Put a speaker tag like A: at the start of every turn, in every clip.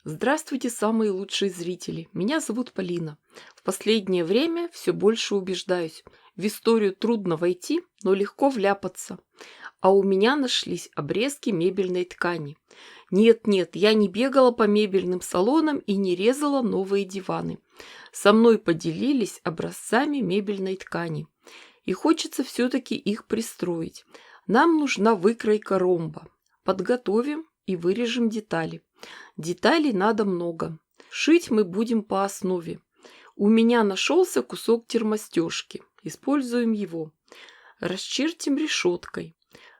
A: Здравствуйте, самые лучшие зрители! Меня зовут Полина. В последнее время все больше убеждаюсь. В историю трудно войти, но легко вляпаться. А у меня нашлись обрезки мебельной ткани. Нет, я не бегала по мебельным салонам и не резала новые диваны. Со мной поделились образцами мебельной ткани. И хочется все-таки их пристроить. Нам нужна выкройка ромба. Подготовим и вырежем детали. Деталей надо много. Шить мы будем по основе. У меня нашелся кусок термостежки. Используем его. Расчертим решеткой.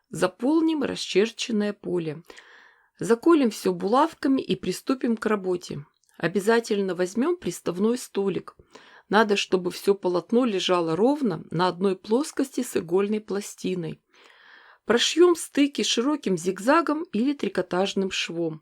A: Заполним расчерченное поле. Заколем все булавками и приступим к работе. Обязательно возьмем приставной столик. Надо, чтобы все полотно лежало ровно на одной плоскости с игольной пластиной. Прошьем стыки широким зигзагом или трикотажным швом.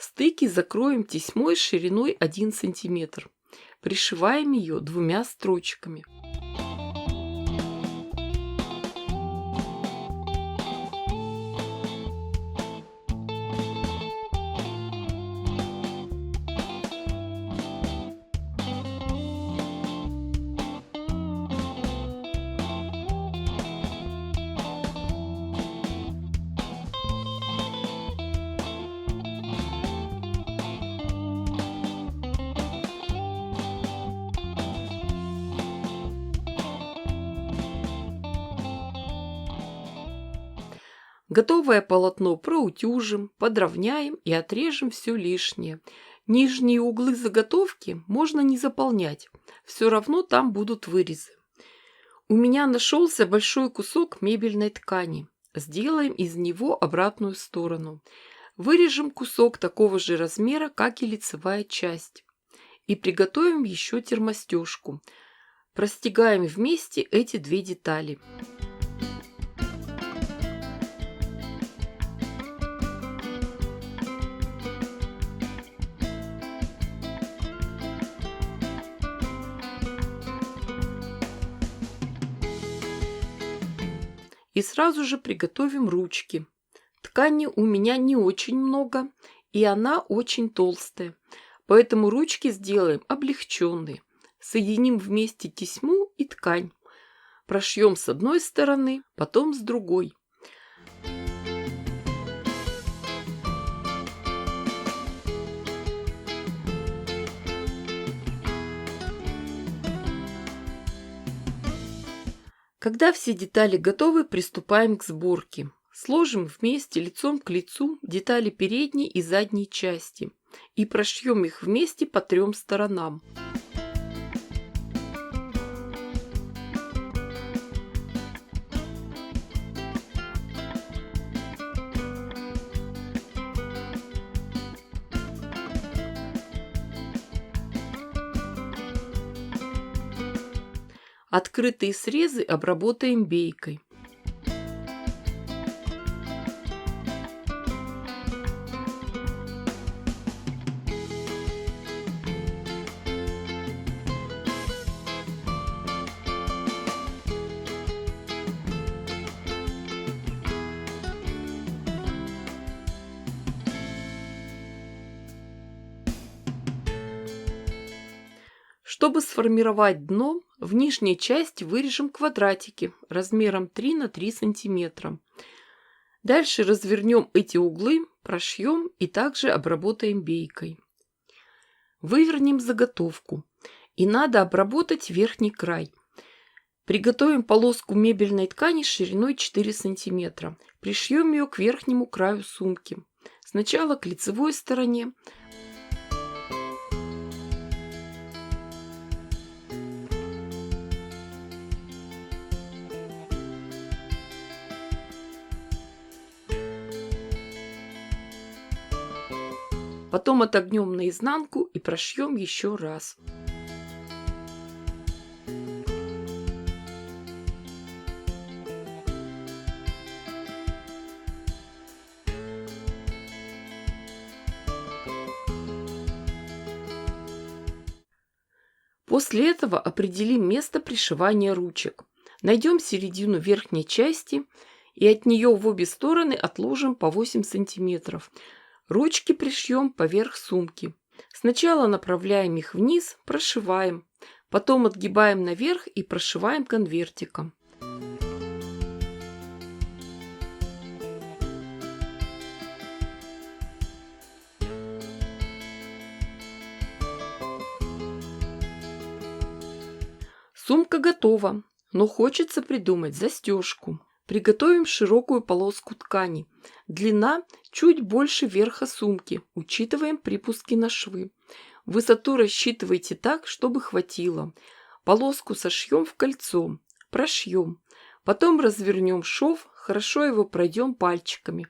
A: Стыки закроем тесьмой шириной 1 см. Пришиваем ее двумя строчками. Готовое полотно проутюжим, подровняем и отрежем все лишнее. Нижние углы заготовки можно не заполнять, все равно там будут вырезы. У меня нашелся большой кусок мебельной ткани. Сделаем из него обратную сторону. Вырежем кусок такого же размера, как и лицевая часть. И приготовим еще термостежку. Простегаем вместе эти две детали. И сразу же приготовим ручки. Ткани у меня не очень много, и она очень толстая, поэтому ручки сделаем облегченные. Соединим вместе тесьму и ткань. Прошьем с одной стороны, потом с другой. Когда все детали готовы, приступаем к сборке. Сложим вместе лицом к лицу детали передней и задней части и прошьем их вместе по 3 сторонам. Открытые срезы обработаем бейкой. Чтобы сформировать дно, в нижней части вырежем квадратики размером 3 на 3 сантиметра. Дальше развернем эти углы, прошьем и также обработаем бейкой. Вывернем заготовку. И надо обработать верхний край. Приготовим полоску мебельной ткани шириной 4 см. Пришьем ее к верхнему краю сумки. Сначала к лицевой стороне. Потом отогнем наизнанку и прошьем еще раз. После этого определим место пришивания ручек. Найдем середину верхней части и от нее в обе стороны отложим по 8 см. Ручки пришьем поверх сумки. Сначала направляем их вниз, прошиваем, потом отгибаем наверх и прошиваем конвертиком. Сумка готова, но хочется придумать застежку. Приготовим широкую полоску ткани. Длина чуть больше верха сумки. Учитываем припуски на швы. Высоту рассчитывайте так, чтобы хватило. Полоску сошьем в кольцо. Прошьем. Потом развернем шов, хорошо его пройдем пальчиками.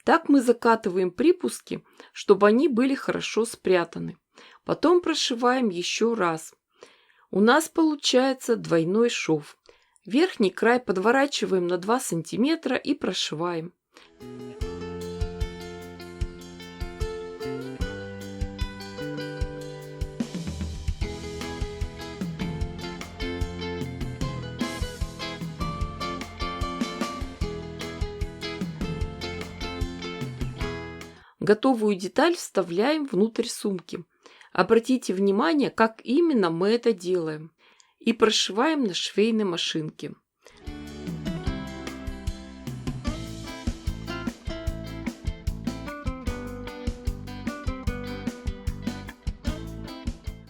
A: Так мы закатываем припуски, чтобы они были хорошо спрятаны. Потом прошиваем еще раз. У нас получается двойной шов. Верхний край подворачиваем на 2 см и прошиваем. Готовую деталь вставляем внутрь сумки. Обратите внимание, как именно мы это делаем. И прошиваем на швейной машинке.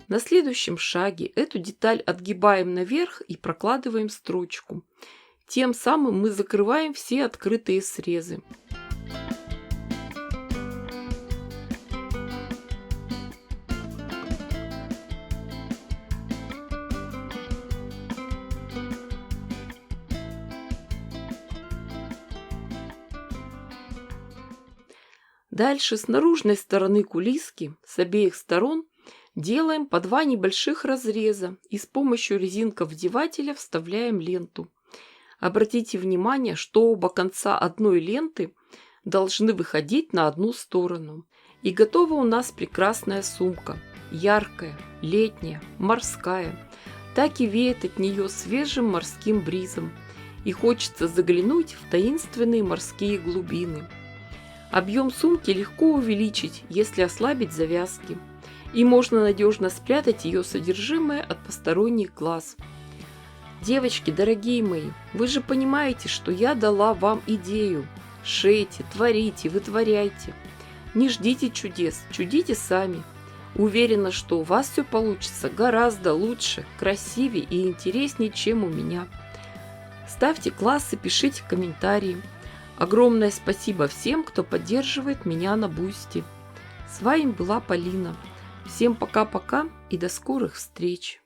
A: На следующем шаге эту деталь отгибаем наверх и прокладываем строчку. Тем самым мы закрываем все открытые срезы. Дальше с наружной стороны кулиски с обеих сторон делаем по 2 небольших разреза и с помощью резинковдевателя вставляем ленту. Обратите внимание, что оба конца одной ленты должны выходить на одну сторону. И готова у нас прекрасная сумка. Яркая, летняя, морская. Так и веет от нее свежим морским бризом. И хочется заглянуть в таинственные морские глубины. Объем сумки легко увеличить, если ослабить завязки. И можно надежно спрятать ее содержимое от посторонних глаз. Девочки, дорогие мои, вы же понимаете, что я дала вам идею. Шейте, творите, вытворяйте. Не ждите чудес, чудите сами. Уверена, что у вас все получится гораздо лучше, красивее и интереснее, чем у меня. Ставьте классы, пишите комментарии. Огромное спасибо всем, кто поддерживает меня на Бусти. С вами была Полина. Всем пока-пока и до скорых встреч!